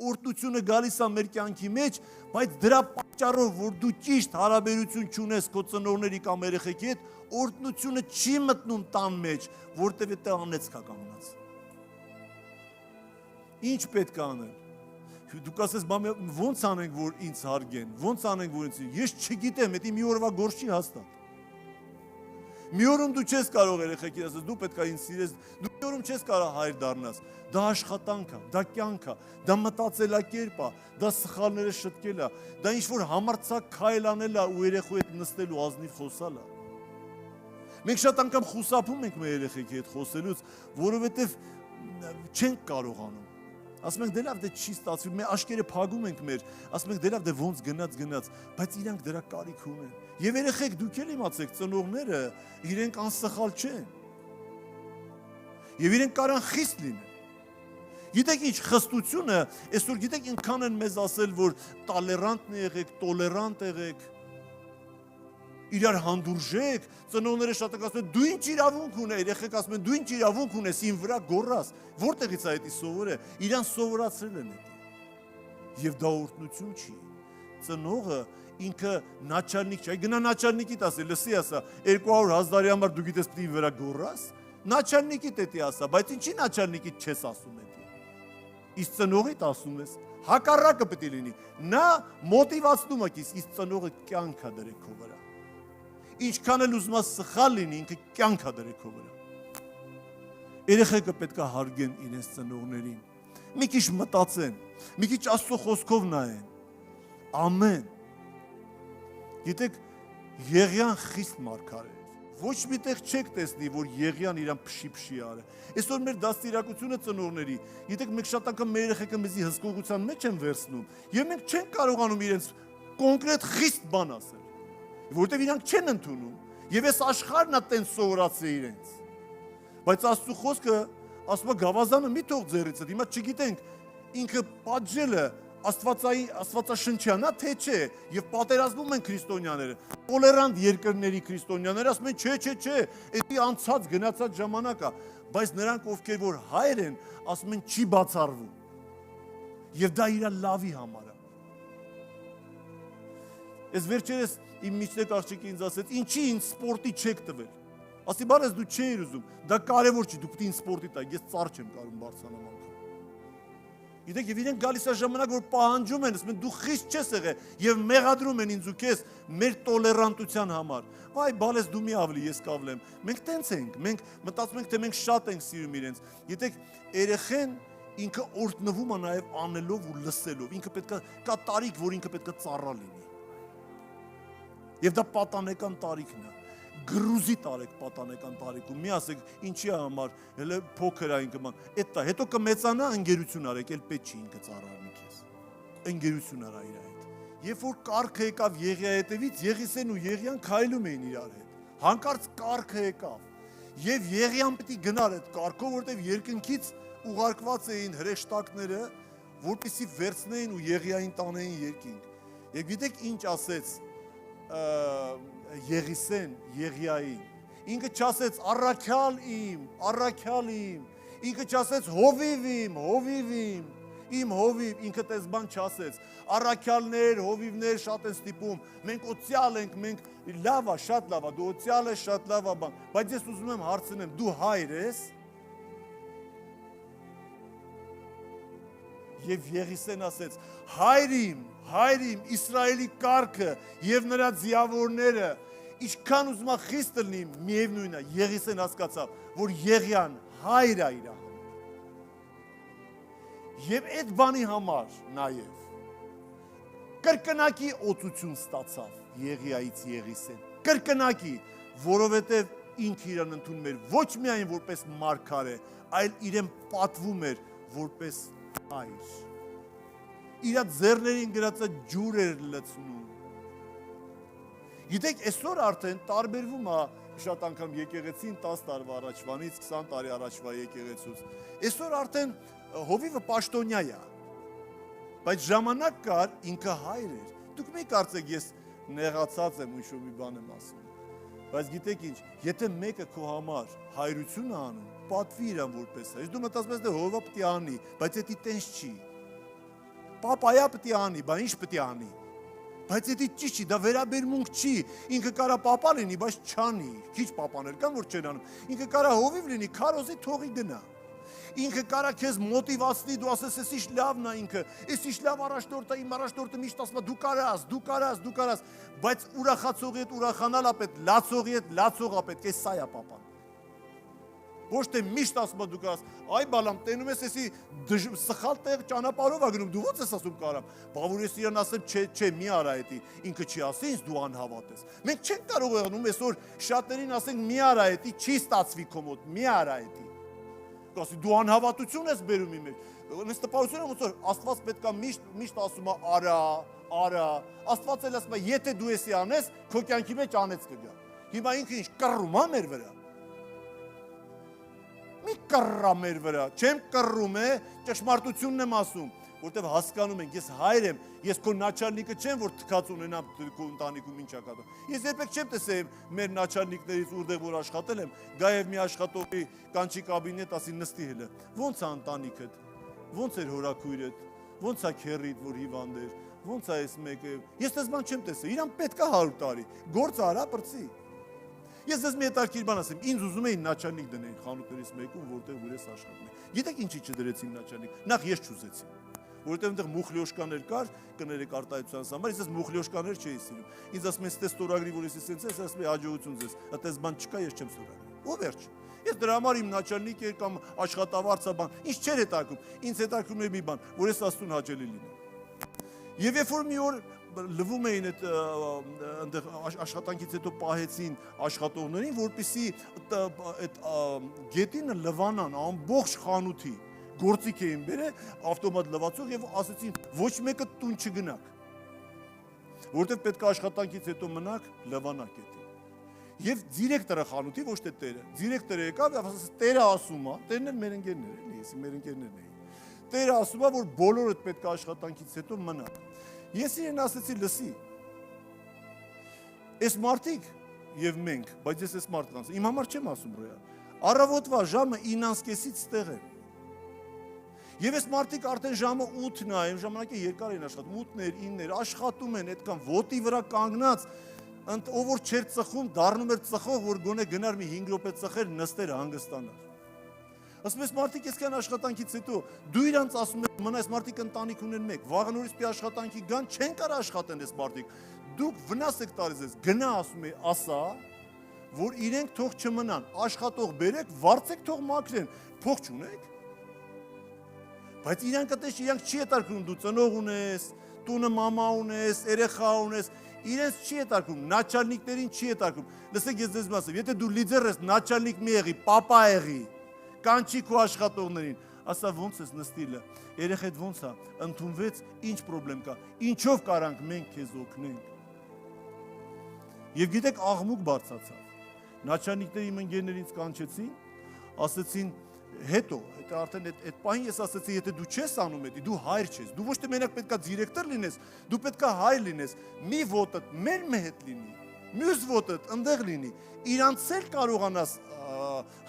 օրհնությունը գալիս է մեր կյանքի մեջ, բայց դրա պատճառով, որ դու ճիշտ հարաբերություն չունես քո ծնողների կամ երեխեքի հետ, օրհնությունը չի մտնում տան մեջ, որտեղ է անեցք է կանգնած։ Ինչ պետք է անել։ Դուք ասես, ո՞նց անենք, որ ինձ հարգեն, ո՞նց անենք, որ ինձ։ Ես չգիտեմ, դա մի օրվա գործ չի հաստատ։ Մի օրում դու չես կարող երեխեքին ասես, դու պետք է ինձ սիրես, դու մի օրում չես կարող հայր դառնաս։ Դա աշխատանք է, դա կյանք է, դա մտածելակերպ է, դա սխալները շտկել է, դա ինչ-որ համարձակ քայլ անել է ու երեխու հետ նստել ու ազնիվ խոսալ է։ Մենք շատ անգամ խուսափում ենք մեր երեխեքի հետ խոսելուց, որովհետև չենք կարողանում։ Ասում ենք, դե լավ, դե չի ստացվի, մենք աշկերը փագում ենք մեր, ասում ենք, դե լավ, դե ոնց գնաց, բայց իրանք դրա կարիք ունեն։ Եվ երեխեք դուք էլ իմացեք, ծնողները իրենք անսխալ չեն։ Եվ իրենք կարան խիստ լինեն։ Գիտեք ինչ, խստությունը, այսօր գիտեք ինքան են մեզ ասել, որ տոլերանտ եղեք, տոլերանտ եղեք, իրար հանդուրժեք, ծնողները շատ ասում են, դու ինչ իրավունք ունես, երեխեք ասում են, դու ինչ իրավունք ունես, իմ վրա գոռաս, որտեղից է դա սովորը, իրան սովորացրել են դա։ Եվ դա օրհնություն չի։ Ծնողը ինքը начальник չէ, գնա начальникիդ ասի, լսի ասա, 200,000 համար դու գիտես պետք է վրա գոռաս, начальникիդ էդի ասա, բայց ինչի начальникիդ չես ասում էդի։ Իսկ ծնողիդ ասում ես, հակառակը պետք է լինի։ Նա մոտիվացնում է քեզ, իսկ ծնողը կյանք է դրել քո վրա։ Ինչքան էլ ուզում ես սխալ լինի, ինքը կյանք է դրել քո վրա։ Երեխեքը պետք է հարգեն իրենց ծնողներին։ Մի քիչ մտածեն, մի քիչ Աստծո խոսքով նայեն։ Ամեն։ Գիտեք, Եղիան խիստ մարգար էր։ Ոչ միտեղ չեք տեսնի, որ Եղիան իրան փշի արը։ Այսօր մեր դաստիարակությունը ծնողների, գիտեք, մենք շատ անգամ մեր երեխեքը մեզի հսկողության մեջ են վերցնում, եւ մենք չենք կարողանում իրենց կոնկրետ խիստ բան ասել, որտեղ իրանք չեն ընդունում, եւ այս աշխարհն է տենց սովորացրել իրենց։ Բայց Աստծո խոսքը ասում է գավազանը մի թող ձեռիցդ, հիմա չգիտենք ինքը պատժելը աստվածաշնչյան է, թե չէ, եւ պատերազմում են քրիստոնյաները, տոլերանտ երկրների քրիստոնյաները ասում են, չէ, դա անցած գնացած ժամանակ է, բայց նրանք ովքեր որ հայր են, ասում են չի բացառվում։ Եվ դա իր լավի համար է։ Ես վերջերս իմ միջտեկ աղջիկը ինձ ասեց, ինչի ինձ սպորտի չեք տվել։ Ասի բարես դու չէիր ուզում, դա կարևոր չի, դու պետք է ինձ սպորտի տա, ես ծառ չեմ կարող բարձրանալ անգամ։ Գիտեք, եւ իրենք գալիս է ժամանակ, որ պահանջում են, ասում են դու խիստ չես եղել եւ մեղադրում են ինձ ու քեզ մեր տոլերանտության համար։ Վայ, բալես դու մի ավելի, ես կավլեմ։ Մենք տենց ենք, մենք մտածում ենք, թե մենք շատ ենք սիրում իրենց։ Գիտեք, երեխեն ինքը օրհնվում է նաեւ անելով ու լսելով։ Ինքը պետք է կա տարիք, որ ինքը պետք է ծառա լինի։ Եվ դա պատանեկան տարիքն է։ Գրուզի տարեք պատանեկան տարիքում, մի ասեք, ինչի համար, հələ փոքր է ինքը ման, էդ հետո կմեծանա, ընկերություն արեք, էլ պետք չի ինքը ծառայի քեզ։ Ընկերություն արա իր հետ։ Երբ որ կառքը եկավ Եղիայի հետևից, Եղիսեն ու Եղիան քայլում էին իրար հետ։ Հանկարծ կառքը եկավ։ Եվ Եղիան պետք է գնար այդ կառքով, որտեղ երկնքից ուղարկված էին հրեշտակները, որպեսզի վերցնեին ու Եղիային տանեին երկինք։ Եվ գիտեք ինչ ասեց Եղիսեն Եղիային, ինքը չասեց առաքյալ իմ, ինքը չասեց հովիվ իմ, իմ հովիվ, ինքը տես բան չասեց, առաքյալներ, հովիվներ շատ են ստիպում, մենք օծյալ ենք, մենք լավ է, շատ լավ է, դու օծյալ ես, շատ լավ է բան, բայց ես ուզում եմ հարցնեմ, դու հայր ես, եւ Եղիսեն ասեց, հայր իմ, Իսրայելի կառքը եւ նրա ձիավորները, ինչքան ուզում է խիստ լինի, միևնույն է, Եղիսեն հասկացավ, որ Եղիան հայր է իր համար։ Եվ այդ բանի համար նաեւ կրկնակի օծություն ստացավ Եղիայից Եղիսեն։ Կրկնակի, որովհետեւ ինքը իրան ընդունում էր ոչ միայն որպես մարգար է, այլ իրեն պատվում էր որպես հայր։ Իրա ձեռներին գրածը ջուր էր լցնում։ Գիտեք, այսօր արդեն տարբերվում է շատ անգամ եկեղեցին 10 տարվա առաջվանից 20 տարի առաջվա եկեղեցուց։ Այսօր արդեն հովիվը պաշտոնյա է։ Բայց ժամանակ կար ինքը հայր էր։ Դուք մի կարծեք ես նեղացած եմ ու ինչ-որ մի բան եմ ասում։ Բայց գիտեք ինչ, եթե մեկը քո համար հայրություն է անում, պատվի իրան որպես հայր։ Դու մտածում ես դե հովիվը պետք է անի, բայց դա տենց չի։ Պապայա պետք է անի, բա ինչ պետք է անի։ Բայց դա ճիշտ չի, դա վերաբերմունք չի։ Ինքը կարա պապա լինի, բայց չանի։ Քիչ պապաներ կան, որ չեն անում։ Ինքը կարա հովիվ լինի, քարոզի թողի գնա։ Ինքը կարա քեզ մոտիվացնի, դու ասես, էս ինչ լավն է ինքը, էս ինչ լավ առաջնորդ է, իմ առաջնորդը միշտ ասում է դու կարաս, բայց ուրախացողի հետ ուրախանալ է պետք, լացողի հետ լացող է պետք, էս սա է պապան։ Ոչ թե միշտ ասում դու կարաս, այ բալամ, տենում ես էսի սխալ տեղ ճանապարհով ա գնում, դու ո՞նց ես ասում կարամ։ Բա որ ես իրան ասեմ, չէ, մի արա էդի, ինքը չի ասի, ինձ դու անհավատ ես։ Մենք չենք կարող եղնում այսօր շատերին ասենք մի արա էդի, չի ստացվի քո մոտ, մի արա էդի։ Կասի դու անհավատություն ես բերում իմ մեջ։ Այս տպավորությունը ոնց որ Աստված պետքա միշտ ասում է արա։ Աստված էլ ասում է, եթե դու էսի անես, քո կյանքի մեջ անեց կգա։ Հիմա ինքը ինչ կռում է մեր վրա։ Մի կռա մեր վրա, չեմ կռում է, ճշմարտությունն եմ ասում, որտեվ հասկանում ենք, ես հայր եմ, ես քո նաչալնիկը չեմ, որ թքած ունենամ քո ընտանիքում ինչ ա կատարում։ Ես երբեք չեմ տեսել մեր նաչալնիկներից որտեղ որ աշխատել եմ, գա եւ մի աշխատողի կանչի կաբինետ, ասի նստի հելը։ Ո՞նց է ընտանիքդ։ Ո՞նց էր հորաքույրդ։ Ո՞նց է քերիդ, որ հիվանդ էր։ Ո՞նց է այս մեկը։ Ես դες բան չեմ տեսել, իրան պետք է 100 տարի։ Գործ արա բրծի։ Ես դες մի հետաքրքիր բան ասեմ, ինձ ուզում էին նաչալնիկ դնել խանութներից մեկում, որտեղ որ ես աշխատում եմ։ Գիտեք ինչի չդրեցին նաչալնիկ։ Նախ ես չուզեցի, որովհետև այնտեղ մուխլյոշկաներ կար, կներեք արտահայտության համար, ես մուխլյոշկաներ չէի սիրում։ Ինձ ասում են, «Ստես ստորագրի, որ ես սենց ես», ասում եմ, «Հաջողություն ձեզ»։ Այդպես բան չկա, ես չեմ ստորագրի։ Ո վերջ։ Ես դրա համար իմ նաչալնիկ էր կամ աշխատավարձա բան, ինչ չէր հետաքրքրում։ Ինձ հետաքրքրում էր մի բան, որ ես Աստծուն հաճելի լինեմ։ Եվ երբ որ մի օր լվում էին այդ աշխատանքից հետո պահեցին աշխատողներին, որպեսզի այդ գետինը լվանան ամբողջ խանութի գործիք էին բերել ավտոմատ լվացող եւ ասեցին ոչ մեկը տուն չգնաք, որտեղ պետք է աշխատանքից հետո մնաք լվանակ գետին։ Եվ դիրեկտորը խանութի, ոչ թե տերը, դիրեկտորը եկավ եւ ասաց տերը ասում է, տերն էլ մեր ընկերներ էլի, ես մեր ընկերներն էին։ Տերը ասում է, որ բոլորդ պետք է աշխատանքից հետո մնաք։ Ես իրեն ասեցի լսի, այս մարդիկ և մենք, բայց ես այս մարդկանց, իմ համար չեմ ասում ռոյալ, առավոտվա ժամը 9:30-ից ստեղ եմ, և այս մարդիկ արդեն ժամը 8-ն է, ժամանակը երկար են աշխատում, 8-ներ, 9-ներ, աշխատում են, այդքան ոտի վրա կանգնած, ով որ չեր ծխում, դառնում էր ծխող, որ գոնե գնար մի 5 րոպե ծխեր, նստեր հանգստանար։ Ասում ես մարդիկ այսքան աշխատանքից հետո դու իրանց ասում ես մնա, այս մարդիկ ընտանիք ունեն մեկ, վաղը նորից պիտի աշխատանքի գան, չեն կարող աշխատեն այս մարդիկ։ Դուք վնաս եք տալիս ես, գնա ասում է, ասա, որ իրենք թող չմնան, աշխատող բերեք, վարձեք թող մաքրեն, փող չունեք։ Բայց իրանք իրանք չի հետաքրքրում դու ծնող ունես, տունը մամա ունես, երեխա ունես, իրենց չի հետաքրքրում, նաչալնիկներին չի հետաքրքրում։ Լսեք ես ձեզ ասեմ, եթե դու լիդեր ես, նաչալնիկ մի եղի, պապա եղի, կանչի քո աշխատողներին, ասա ոնց ես նստիլը, երեխեդ ոնց է, ընդունվեց, ինչ պրոբլեմ կա, ինչով կարանք մենք քեզ օգնենք։ Եվ գիտեք աղմուկ բարձրացավ։ Նաչալնիկները իմ ընկերներից կանչեցին, ասեցին հետո, արդեն այդ պահին ես ասեցի, եթե դու չես անում էդի, դու հայր չես, դու ոչ թե մենակ պետքա դիրեկտոր լինես, դու պետքա հայր լինես, մի ոտդ մեր հետ լինի, մյուս ոտդ ընդեղ լինի, իրանց էլ կարողանաս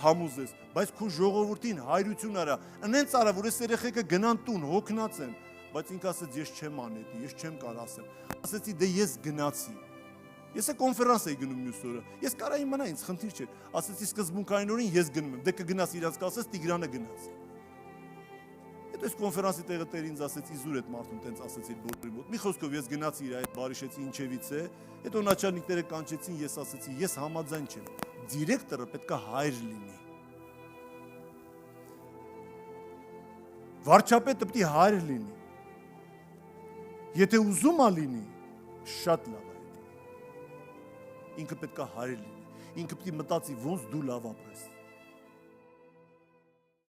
համուզես, բայց քո ժողովրդին հայրություն արա, ընենց արա, որ այս երեխեքը գնան տուն, հոգնած են, բայց ինքը ասեց, ես չեմ անետի, ես չեմ կար ասեմ, ասեցի, դե ես գնացի, ես է կոնֆերանս էի գնում մյուս օրը, ես կարայի մնա, ինձ խնդիր չէր, ասեցի սկզբունքային օրին ես գնում եմ, դե կգնաս իրանց կասես, Տիգրանը գնաց։ Հետո այս կոնֆերանսի տեղը տեր ինձ ասեց, իզուր այդ մարդուն տենց ասեցի բոլորի մոտ, մի խոսքով ես գնացի իր այդ բարիշեցի ինչևից է, հետո նաչալնիկները կանչեցին, ես ասեցի, ես համաձայն չեմ, դիրեկտորը պետք է հայր լինի։ Վարչապետը պետք է հայր լինի։ Եթե ուզում է լինի, շատ լավ է դա։ Ինքը պետք է հայր լինի։ Ինքը պետք է մտածի ոնց դու լավ ապրես։